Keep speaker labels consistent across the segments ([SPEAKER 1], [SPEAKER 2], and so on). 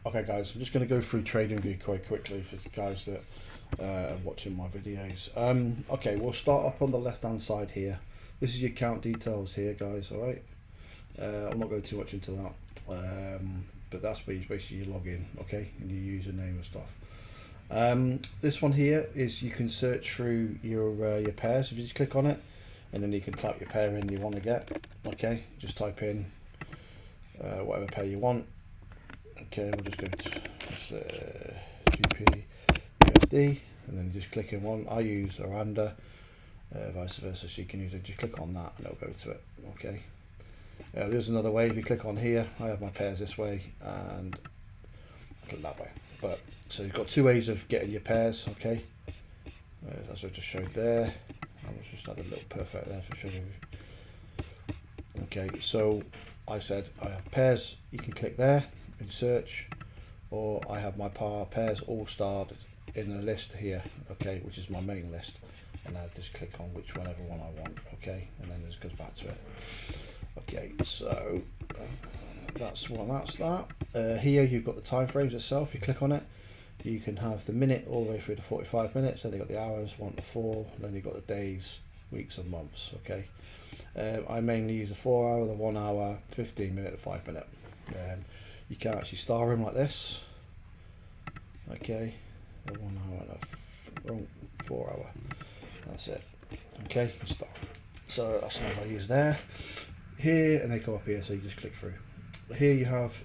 [SPEAKER 1] Okay guys, I'm just going to go through Tradingview quite quickly for the guys that are watching my videos. Okay, we'll start up on the left hand side here. This is your account details here guys, alright? I'm not going too much into that, but that's basically your login, okay, and your username and stuff. This one here is you can search through your pairs. If you just click on it, and then you can type your pair in you want to get, okay, just type in whatever pair you want. Okay, we'll just go to GP USD, and then just click in one. I use OANDA, vice versa, so you can use it. Just click on that and it'll go to it. Okay, there's another way. If you click on here, I have my pairs this way and click that way. But so you've got two ways of getting your pairs. Okay, as I just showed there. I'll just add a little perfect there for showing you. Okay, so I said I have pairs. You can click there in search, or I have my pairs all starred in a list here, okay, which is my main list, and I just click on whichever one I want, okay, and then it just goes back to it. Okay, so that's that. Here you've got the time frames itself. You click on it, you can have the minute all the way through to 45 minutes, then you've got the hours 1 to 4, then you've got the days, weeks and months, okay. I mainly use the 4 hour, the 1 hour, 15 minute, 5 minute. You can actually star them like this, okay, the 1 hour and 4 hour, that's it, okay, you can star. So that's what I use there. Here, and they come up here, so you just click through. Here you have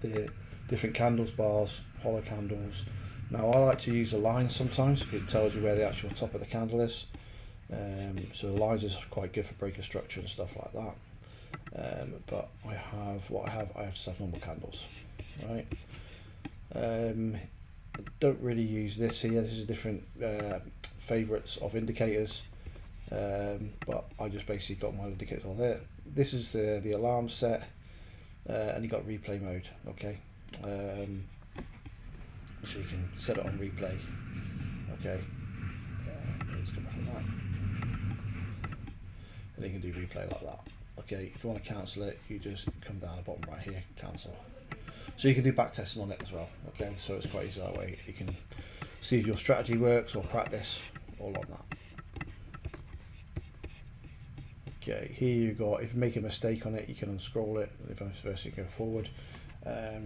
[SPEAKER 1] the different candles, bars, hollow candles. Now I like to use a line sometimes because it tells you where the actual top of the candle is. So the lines is quite good for breaker structure and stuff like that. But I just have normal candles, right? I don't really use this here. This is different favorites of indicators, but I just basically got my indicators on there. This is the alarm set, and you got replay mode, okay. So you can set it on replay, okay. Let's go back on that, and you can do replay like that. Okay, if you want to cancel it, you just come down the bottom right here, cancel. So you can do back testing on it as well. Okay, so it's quite easy that way. You can see if your strategy works or practice all on that. Okay, here you got, if you make a mistake on it, you can unscroll it, and vice versa, you go forward.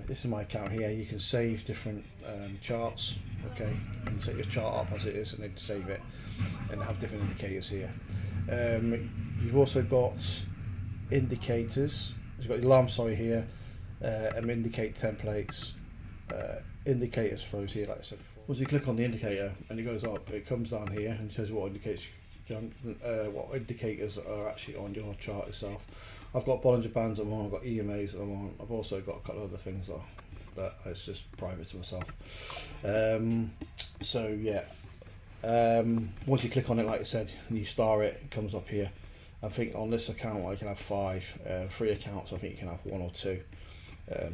[SPEAKER 1] This is my account here. You can save different charts, okay, and set your chart up as it is and then save it, and have different indicators here. You've also got indicators. You've got your alarm here, and indicate templates, indicators flows here, like I said before. Once you click on the indicator and it goes up, it comes down here and shows what indicators are actually on your chart itself. I've got Bollinger Bands I'm on, I've got EMAs I'm on, I've also got a couple of other things though, but it's just private to myself. So yeah, once you click on it, like I said, and you star it, it comes up here. I think on this account I can have 5, free accounts I think you can have 1 or 2.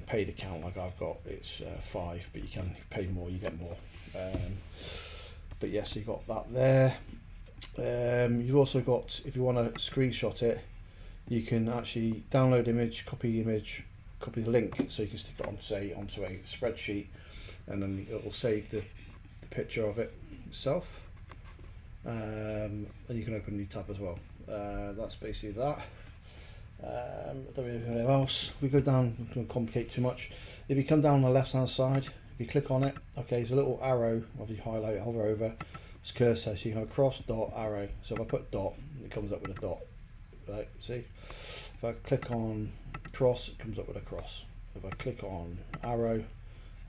[SPEAKER 1] Paid account like I've got, it's 5, but you can pay more, you get more. But yes, so you've got that there. You've also got, if you want to screenshot it, you can actually download image, copy the link, so you can stick it on, say, onto a spreadsheet, and then it will save the picture of it itself, and you can open a new tab as well. That's basically that. I don't really know anything else. If we go down, I'm not going to complicate too much. If you come down on the left hand side, if you click on it, okay, there's a little arrow, if you highlight, hover over, it's cursor, so you can have a cross, dot, arrow. So if I put dot, it comes up with a dot, right, see? If I click on cross, it comes up with a cross. If I click on arrow,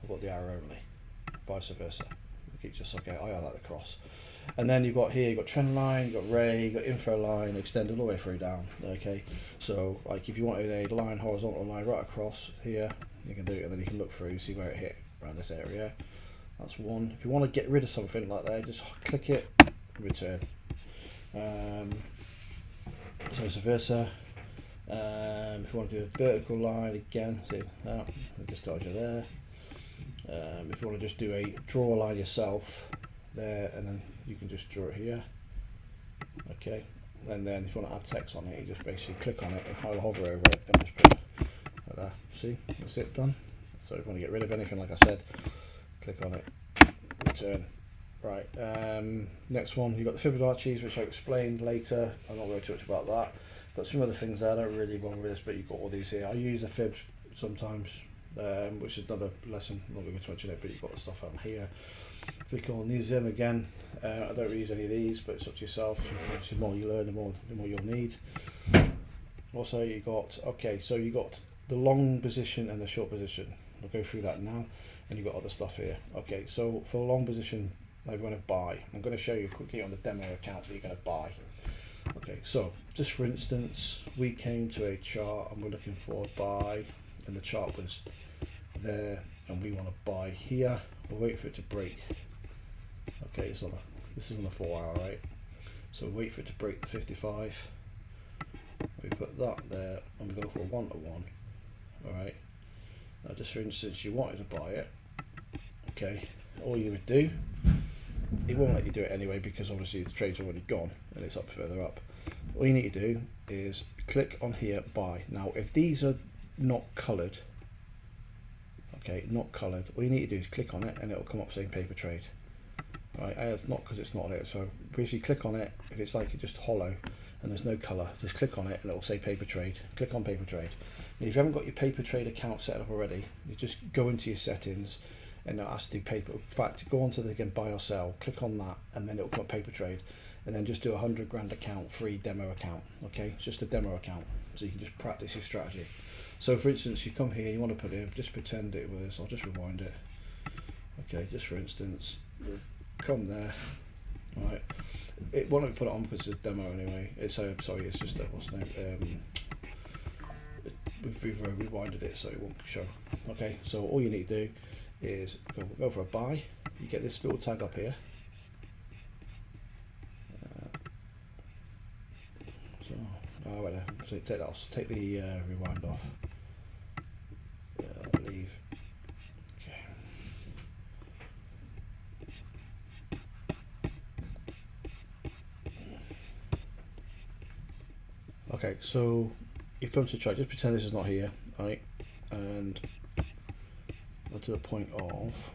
[SPEAKER 1] I've got the arrow only, vice versa. Okay, just okay, I like the cross. And then you've got here, you've got trend line, you've got ray, you've got info line, extend all the way through down, okay? So like if you wanted a line, horizontal line right across here, you can do it, and then you can look through, see where it hit around this area. That's one. If you want to get rid of something like that, just click it, return. So vice versa. If you want to do a vertical line again, see that, it just tells you there. If you want to just do a draw a line yourself there, and then you can just draw it here, okay. And then if you want to add text on it, you just basically click on it and hover over it and just put it like that. See, that's it done. So if you want to get rid of anything, like I said, click on it, return. Right, next one, you've got the Fibonacci's, which I explained later. I'm not going to talk about that. Got some other things there, I don't really bother with this, but you've got all these here. I use the fibs sometimes, which is another lesson. I'm not going to mention it, but you've got the stuff on here. Click on these in again. I don't really use any of these, but it's up to yourself. Obviously, the more you learn, the more you'll need. Also, you got, okay, so you got the long position and the short position. I'll go through that now, and you've got other stuff here. Okay, so for the long position, I'm going to buy. I'm going to show you quickly on the demo account that you're going to buy. Okay, so just for instance, we came to a chart and we're looking for a buy, and the chart was there, and we want to buy here. We'll wait for it to break. Okay, it's on this is on the 4 hour, right? So wait for it to break the 55. We put that there, and we go for a 1-to-1. All right. Now, just for instance, you wanted to buy it. Okay, all you would do, it won't let you do it anyway because obviously the trade's already gone and it's up further up. All you need to do is click on here, buy. Now, if these are not coloured, okay, not coloured, all you need to do is click on it and it'll come up saying paper trade. Right, it's not because it's not there. So basically, click on it. If it's like just hollow and there's no colour, just click on it and it'll say paper trade. Click on paper trade. And if you haven't got your paper trade account set up already, you just go into your settings and it'll ask you to do paper. In fact, go onto the again buy or sell, click on that, and then it'll come up paper trade, and then just do a 100 grand account, free demo account. Okay, it's just a demo account, so you can just practice your strategy. So for instance, you come here, you want to put in, just pretend it was, I'll just rewind it. Okay, just for instance, come there. Right, it won't let me put it on because it's a demo anyway. It's sorry, it's just a, what's the name? We've rewinded it so it won't show. Okay, so all you need to do is go for a buy. You get this little tag up here. So take that off. Take the rewind off. Leave. Okay. Okay, so you come to try. Just pretend this is not here, right? And to the point of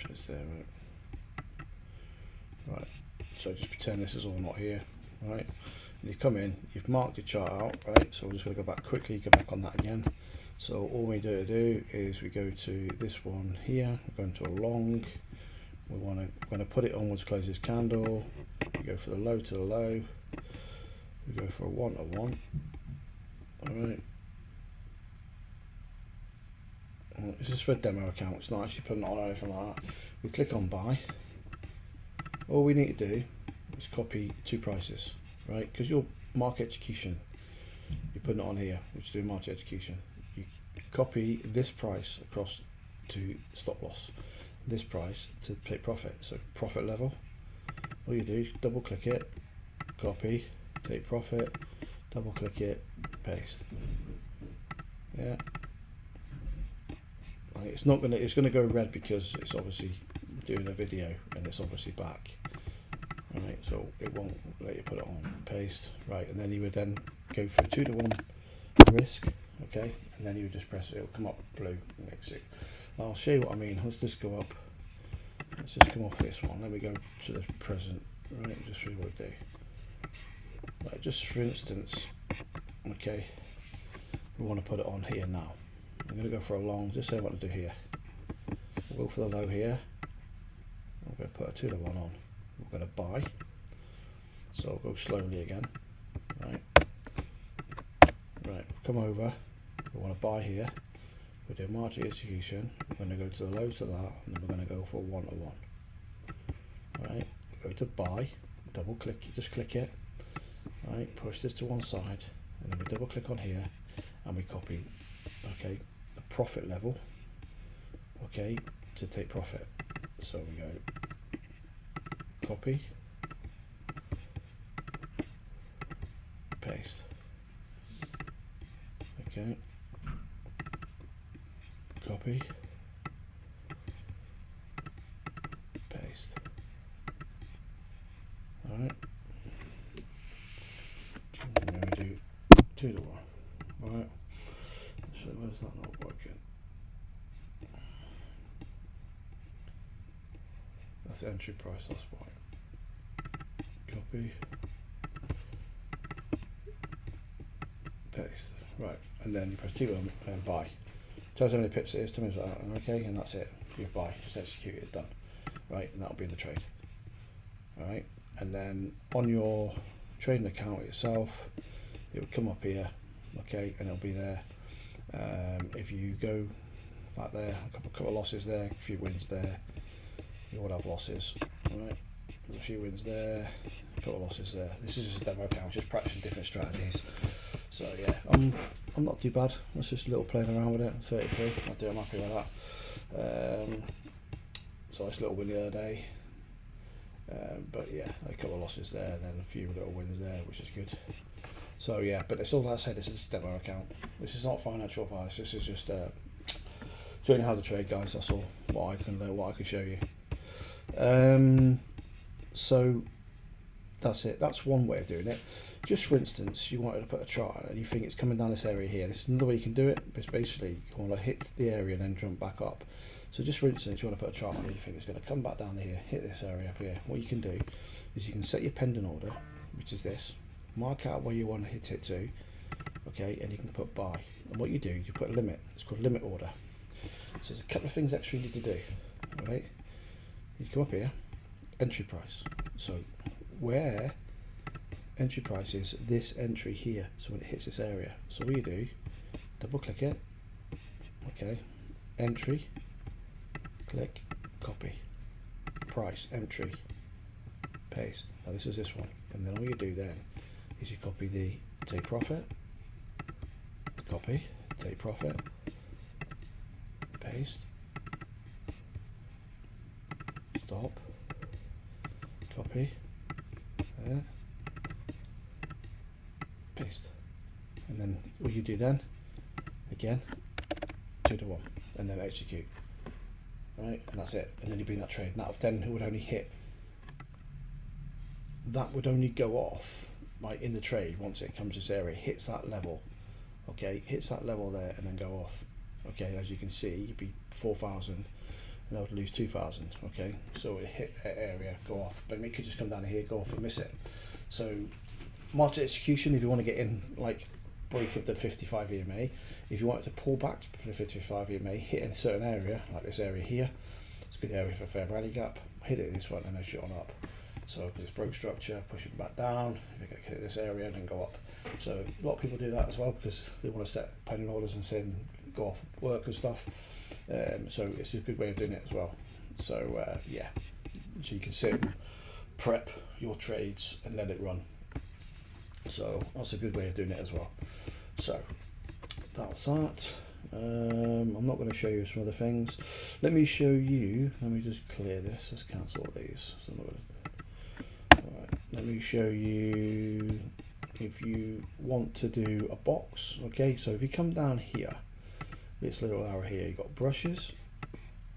[SPEAKER 1] just there, right? So just pretend this is all not here, right? And you come in, you've marked your chart out, right? So we're just going to go back quickly, go back on that again. So all we do is we go to this one here, we're going to a long. We're going to put it onwards, close this candle. We go for the low to the low. We go for a 1-to-1. All right. This is for a demo account. It's not actually putting it on or anything like that. We click on buy. All we need to do is copy two prices, right? Because your market execution, you're putting it on here, which is doing market execution. You copy this price across to stop loss, this price to take profit. So profit level. All you do is double click it, copy, take profit, double click it, paste. Yeah. It's not gonna. It's gonna go red because it's obviously doing a video and it's obviously back. All right, so it won't let you put it on. Paste. Right, and then you would then go for 2-to-1 risk. Okay, and then you would just press it. It'll come up blue. Makes it. I'll show you what I mean. Let's just go up. Let's just come off this one. Let me go to the present. Right, just see what I do. Right, just for instance. Okay, we want to put it on here now. I'm going to go for a long, just say what to do here. We'll go for the low here. I'm going to put a 2-to-1 on. We're going to buy. So I'll go slowly again. Right. Right, come over. We want to buy here. We do market execution. We're going to go to the low to that, and then we're going to go for a 1-to-1. Right, go to buy, double click, just click it. Right, push this to one side, and then we double click on here, and we copy. Okay, the profit level, okay, to take profit. So we go copy, paste. Okay, copy, paste. All right, and then we do 2-to-1. that's the entry price, that's why. Copy, paste, right, and then you press T button and buy. Tells how many pips it is, tell me that, okay, and that's it. You buy, just execute it, done. Right, and that'll be in the trade. Alright, and then on your trading account itself, it will come up here, okay, and it'll be there. If you go like there, a couple of losses there, a few wins there, you would have losses. Alright, there's a few wins there, a couple of losses there. This is just a demo account, just practicing different strategies. So yeah, I'm not too bad. That's just a little playing around with it. 33, I'm happy with that. So nice little win the other day. But yeah, a couple of losses there, and then a few little wins there, which is good. So yeah, but it's all like I said, this is a demo account. This is not financial advice. This is just showing you how to trade, guys. That's all. What I can show you. So that's it. That's one way of doing it. Just for instance, you wanted to put a chart on it and you think it's coming down this area here. This is another way you can do it. It's basically you want to hit the area and then jump back up. So just for instance, you want to put a chart on it, you think it's going to come back down here, hit this area up here. What you can do is you can set your pending order, which is this, mark out where you want to hit it to, okay, and you can put buy. And what you do is you put a limit. It's called limit order. So there's a couple of things extra you need to do, right? You come up here, entry price. So where entry price is this entry here, so when it hits this area. So what you do, double click it, okay, entry, click, copy, price, entry, paste. Now this is this one, and then all you do then is you copy the take profit, copy, take profit, paste, stop, copy, there, paste, and then what you do then, again, 2 to 1, and then execute. Right, and that's it, and then you bring that trade. Now then it would only hit, that would only go off right in the trade once it comes to this area, hits that level, okay, hits that level there and then go off. Okay, as you can see, you'd be 4,000 and I would lose 2,000. Okay, so it hit that area, go off, but it could just come down here, go off and miss it. So market execution, if you want to get in like break of the 55 EMA, if you want it to pull back to the 55 EMA, hit in a certain area, like this area here, it's a good area for a fair rally gap, hit it in this one and then shoot on up. So because it's broke structure, push it back down, you're going to hit this area and then go up. So a lot of people do that as well because they want to set pending orders and then go off work and stuff. So it's a good way of doing it as well. So yeah, so you can sit and prep your trades and let it run. So that's a good way of doing it as well. So that's that. I'm not going to show you some other things. Let me show you, let me just clear this, let's cancel all these. So I'm not gonna, alright, let me show you if you want to do a box. Okay, so if you come down here, this little arrow here, you've got brushes,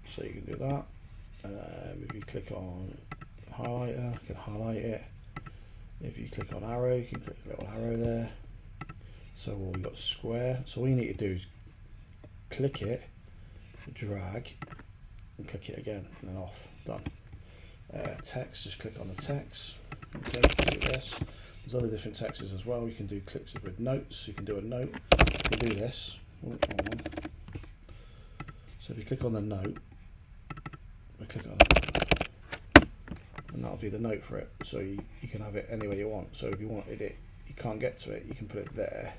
[SPEAKER 1] so you can do that. If you click on highlighter, you can highlight it. If you click on arrow, you can click a little arrow there. So we've got square. So all you need to do is click it, drag, and click it again, and then off. Done. Text, just click on the text. Okay, do this. There's other different texts as well. You can do clicks with notes. You can do a note. You can do this. Oh, hold on. So if you click on the note, we click on it, and that'll be the note for it. So you can have it anywhere you want. So if you wanted it, you can't get to it, you can put it there,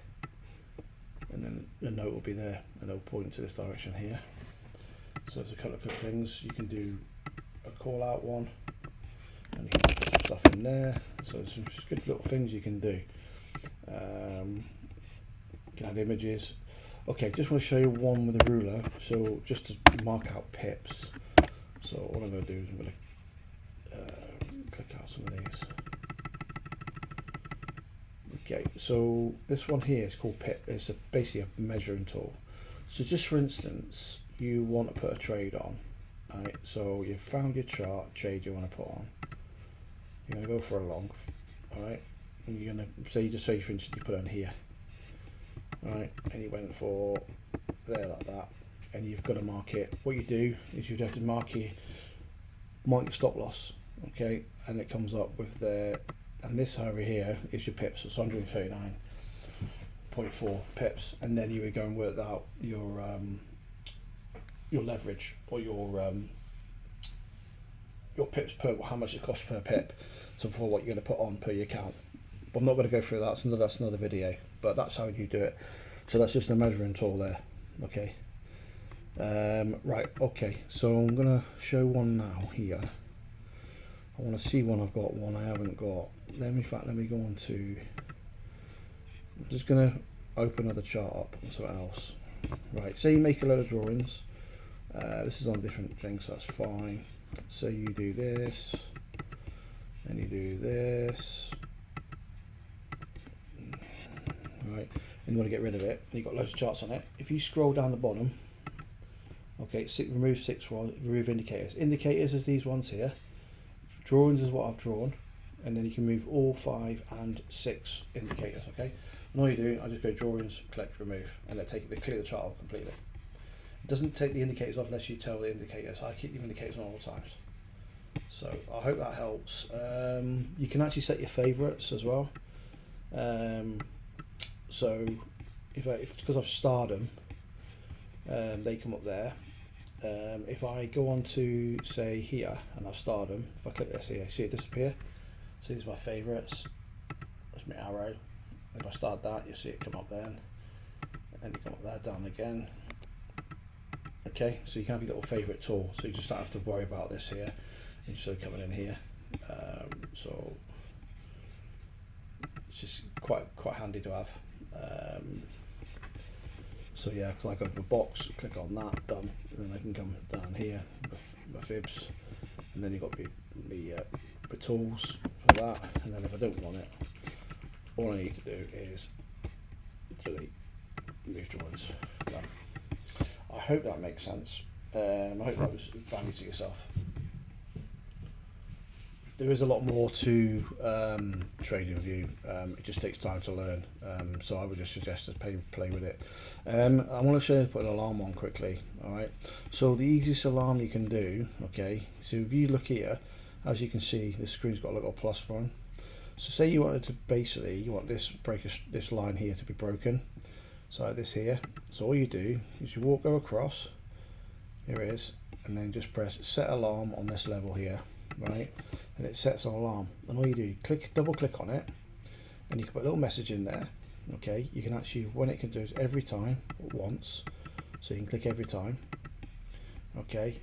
[SPEAKER 1] and then the note will be there, and it'll point to this direction here. So there's a couple of good things. You can do a call out one, and you can put some stuff in there. So there's some good little things you can do. You can add images. Okay, just want to show you one with a ruler. So just to mark out pips. So what I'm going to do is I'm going to click out some of these. Okay, so this one here is called pip. It's basically a measuring tool. So just for instance, you want to put a trade on. Right, so you found your chart trade you want to put on. You're going to go for a long, all right, and you're going to say, just say for instance you put on here, right, and you went for there like that, and you've got to mark it. What you do is you'd have to mark mark your stop loss, okay, and it comes up with the, and this over here is your pips, so it's 139.4 pips, and then you would go and work out your leverage, or your pips per, how much it costs per pip, so for what you're going to put on per your account. But I'm not going to go through that, so that's another video, but that's how you do it. So that's just a measuring tool there, okay. Right, okay, so I'm going to show one now here. I want to see one I've got, one I haven't got. Let me go on to, I'm just going to open another chart up on something else. Right, say you make a load of drawings. This is on different things, so that's fine. So you do this, and you do this, right, and you want to get rid of it, and you've got loads of charts on it. If you scroll down the bottom, okay, remove 6, remove indicators. Indicators is these ones here. Drawings is what I've drawn, and then you can move all 5 and 6 indicators, okay? And all you do, I just go drawings, click, remove, and they clear the chart up completely. It doesn't take the indicators off unless you tell the indicators. I keep the indicators on all times. So I hope that helps. You can actually set your favorites as well. So if because I've starred them, they come up there. If I go on to say here and I've starred them, if I click this here, see it disappear. So these are my favorites. That's my arrow. If I start that, you'll see it come up then, and you come up there, down again. Okay, so you can have your little favorite tool, so you just don't have to worry about this here. You just coming in here. So it's just quite handy to have. So yeah, because I go to the box, click on that, done, and then I can come down here, my fibs, and then you've got the tools for that, and then if I don't want it, all I need to do is delete, move drawings, done. I hope that makes sense. I hope that was value to yourself. There is a lot more to Tradingview. It just takes time to learn, so I would just suggest to play with it. I want to show you put an alarm on quickly. All right. So the easiest alarm you can do. Okay. So if you look here, as you can see, the screen's got a little plus one. So say you wanted to basically, you want this this line here to be broken. So like this here. So all you do is you go across. Here it is, and then just press set alarm on this level here. Right, and it sets an alarm, and all you do, double click on it, and you can put a little message in there. Okay, you can actually, when it can do is every time once, so you can click every time. Okay,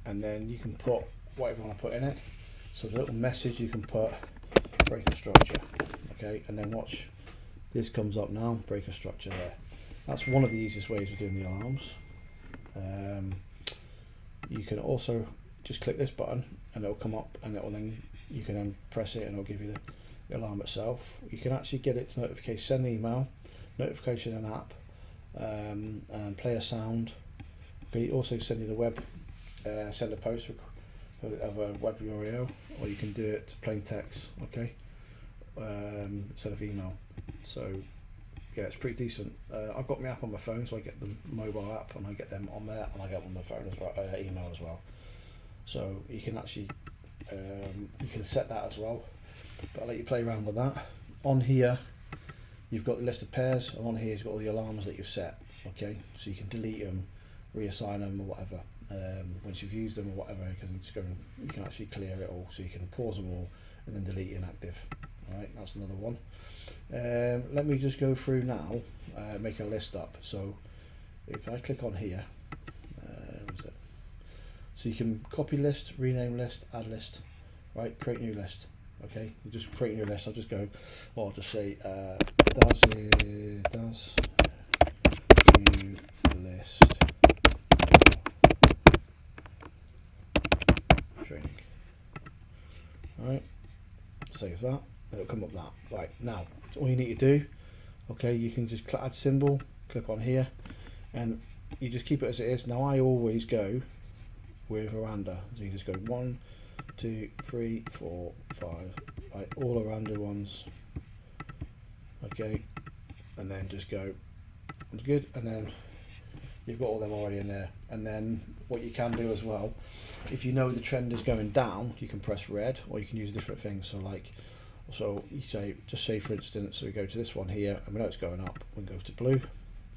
[SPEAKER 1] and then you can put whatever you want to put in it. So the little message you can put break a structure. Okay, and then watch, this comes up now, break a structure there. That's one of the easiest ways of doing the alarms. You can also just click this button and it'll come up, and you can then press it and it'll give you the alarm itself. You can actually get it to notification, send the email, notification an app, and play a sound. Okay, also send you the web, send a post of a web URL, or you can do it to plain text, okay, instead of email. So yeah, it's pretty decent. I've got my app on my phone, so I get the mobile app and I get them on there, and I get them on the phone as well, email as well. So you can actually you can set that as well, but I'll let you play around with that. On here you've got the list of pairs, and on here you've got all the alarms that you've set. Okay, so you can delete them, reassign them, or whatever once you've used them or whatever. You can just go and you can actually clear it all, so you can pause them all and then delete inactive. All right, that's another one. Let me just go through now, make a list up. So if I click on here, so you can copy list, rename list, add list, right? Create new list. Okay, you just create new list. I'll just go, or I'll just say does new list training. All right, save that. It'll come up that. Right, now all you need to do, okay, you can just add symbol, click on here, and you just keep it as it is. Now I always go with OANDA, so you just go 1, 2, 3, 4, 5, right, all OANDA ones. Okay, and then just go, that's good, and then you've got all them already in there. And then what you can do as well, if you know the trend is going down, you can press red, or you can use different things. So you say, just say for instance, so we go to this one here, and we know it's going up, we can go to blue,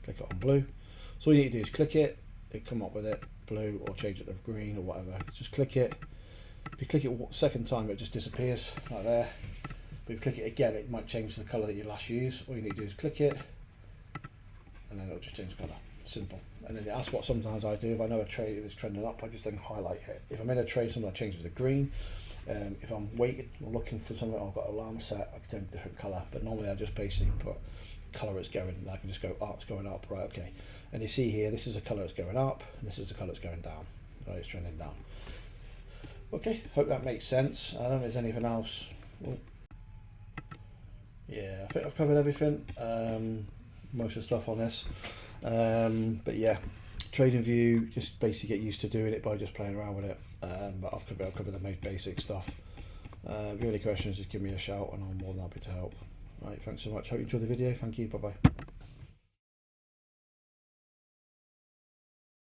[SPEAKER 1] click it on blue. So all you need to do is click it, come up with it, blue, or change it to green or whatever. Just click it. If you click it second time, it just disappears like there. But if you click it again, it might change the colour that you last used. All you need to do is click it, and then it'll just change colour. Simple. And then that's what sometimes I do. If I know a trade is trending up, I just then highlight it. If I'm in a trade, sometimes I change it to green. If I'm waiting or looking for something, I've got an alarm set, I can change a different colour. But normally I just basically put colour it's going, and I can just go, oh, it's going up, right, okay. And you see here, this is a colour it's going up, and this is the colour it's going down. Right, it's trending down. Okay, hope that makes sense. I don't know if there's anything else. Well, yeah, I think I've covered everything, most of the stuff on this. But yeah, Tradingview, just basically get used to doing it by just playing around with it. But I've covered the most basic stuff. If you have any questions, just give me a shout and I'm more than happy to help. Right, thanks so much. Hope you enjoyed the video. Thank you. Bye bye.